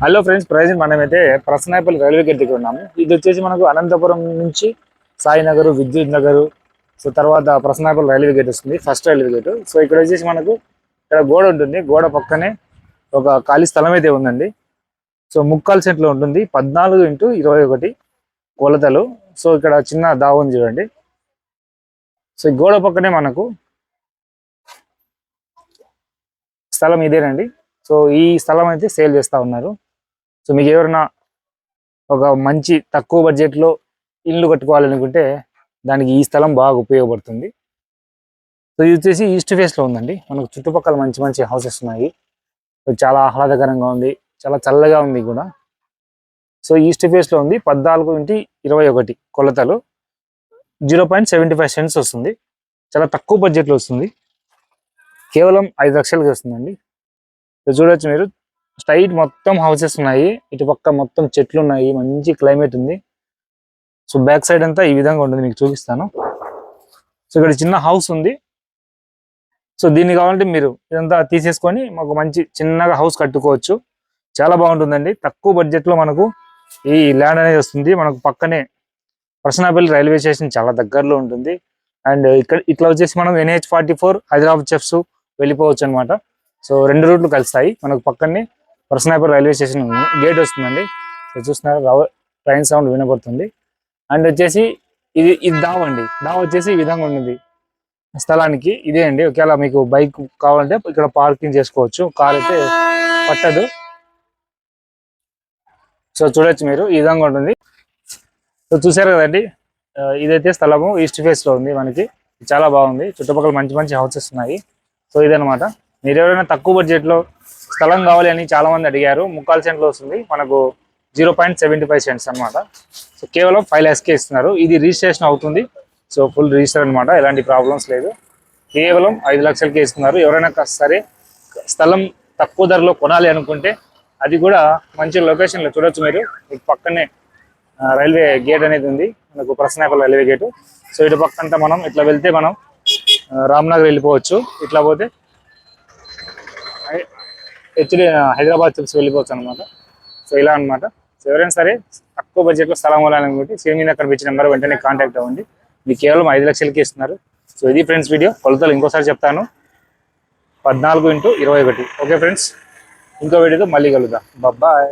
Hello friends, present మనమైతే ప్రసన్నాపల్లి railway gate దగ్గర ఉన్నాము. ఇది వచ్చేసి మనకు అనంతపురం నుంచి సాయినగర్, విద్యుత్ నగర్, సో తర్వాత ప్రసన్నాపల్లి రైల్వే గేట్ వస్తుంది, ఫస్ట్ రైల్వే గేట్. సో ఇక్కడ వచ్చేసి మనకు ఇక్కడ గోడ ఉంటుంది, గోడ పక్కనే ఒక ఖాళీ స్థలం అయితే ఉందండి. సో ముక్కాల్ సెంట్లో ఉంటుంది, 14x21 కొలతలు. సో ఇక్కడ చిన్న దావ ఉంది చూడండి. సో ఈ గోడ పక్కనే మనకు స్థలం ఇదేనండి. సో ఈ స్థలం అయితే సేల్ చేస్తూ ఉన్నారు. సో మీకు ఎవరైనా ఒక మంచి తక్కువ బడ్జెట్లో ఇల్లు కట్టుకోవాలనుకుంటే దానికి ఈ స్థలం బాగా ఉపయోగపడుతుంది. సో ఇది వచ్చేసి ఈస్ట్ ఫేస్లో ఉందండి. మనకు చుట్టుపక్కల మంచి మంచి హౌసెస్ ఉన్నాయి. చాలా ఆహ్లాదకరంగా ఉంది, చాలా చల్లగా ఉంది కూడా. సో ఈస్ట్ ఫేస్లో ఉంది, 14x21 కొలతలు, 0.75 సెంట్స్ వస్తుంది. చాలా తక్కువ బడ్జెట్లో వస్తుంది, కేవలం 5 లక్షలకి వస్తుందండి. చూడొచ్చు మీరు, స్ట్రైట్ మొత్తం హౌసెస్ ఉన్నాయి, ఇటు పక్క మొత్తం చెట్లు ఉన్నాయి, మంచి క్లైమేట్ ఉంది. సో బ్యాక్ సైడ్ అంతా ఈ విధంగా ఉంటుంది, మీకు చూపిస్తాను. సో ఇక్కడ చిన్న హౌస్ ఉంది. సో దీన్ని కావాలంటే మీరు ఇదంతా తీసేసుకొని మాకు మంచి చిన్నగా హౌస్ కట్టుకోవచ్చు. చాలా బాగుంటుందండి. తక్కువ బడ్జెట్లో మనకు ఈ ల్యాండ్ అనేది వస్తుంది. మనకు పక్కనే ప్రసన్నాపల్లి రైల్వే స్టేషన్ చాలా దగ్గరలో ఉంటుంది. అండ్ ఇక్కడ ఇట్లా వచ్చేసి మనం NH44 హైదరాబాద్ చెఫ్స్ వెళ్ళిపోవచ్చు అనమాట. సో 2 రూట్లు కలుస్తాయి. మనకు పక్కనే ప్రసన్నాపల్లి రైల్వే స్టేషన్ గేట్ వస్తుందండి. చూస్తున్నారు, ట్రైన్ సౌండ్ వినపడుతుంది. అండ్ వచ్చేసి ఇది దావ అండి. దావ వచ్చేసి ఈ విధంగా ఉంటుంది స్థలానికి. ఇదే అండి, ఒకవేళ మీకు బైక్ కావాలంటే ఇక్కడ పార్కింగ్ చేసుకోవచ్చు, కార్ అయితే పట్టదు. సో చూడొచ్చు మీరు, ఈ విధంగా ఉంటుంది. సో చూసారు కదండి, ఇదైతే స్థలము ఈస్ట్ ఫేస్ లో ఉంది. మనకి చాలా బాగుంది, చుట్టుపక్కల మంచి మంచి హౌసెస్ ఉన్నాయి. సో ఇదనమాట. మీరు ఎవరైనా తక్కువ బడ్జెట్లో స్థలం కావాలి అని చాలా మంది అడిగారు. ముక్కాల్ సెంట్లో వస్తుంది, మనకు 0.75 సెంట్స్ అనమాట. సో కేవలం 5 lakhsకే ఇస్తున్నారు. ఇది రిజిస్ట్రేషన్ అవుతుంది. సో ఫుల్ రిజిస్టర్ అనమాట, ఎలాంటి ప్రాబ్లమ్స్ లేదు. కేవలం 5 లక్షలకే ఇస్తున్నారు. ఎవరైనా సరే స్థలం తక్కువ ధరలో కొనాలి అనుకుంటే అది కూడా మంచి లొకేషన్లో చూడొచ్చు మీరు. మీకు పక్కనే రైల్వే గేట్ అనేది ఉంది, మనకు ప్రసన్నాపల్లి రైల్వే గేటు. సో ఇటు పక్కంతా మనం ఇట్లా వెళ్తే మనం రామ్నగర్ వెళ్ళిపోవచ్చు, ఇట్లా పోతే హైదరాబాద్ చిప్స్ వెళ్ళిపోవచ్చు అనమాట. సో ఇలా అనమాట. సో ఎవరైనా సరే తక్కువ బడ్జెట్లో స్థలం కొనాలనుకుంటే స్క్రీన్ మీద కనిపించిన నెంబర్ వెంటనే కాంటాక్ట్ అవ్వండి. మీకు కేవలం 5 లక్షలకి ఇస్తున్నారు. సో ఇది ఫ్రెండ్స్ వీడియో. కొలతలు ఇంకోసారి చెప్తాను, 14x21. ఓకే ఫ్రెండ్స్, ఇంకో వీడియోతో మళ్ళీ కలుద్దాం. బాయ్.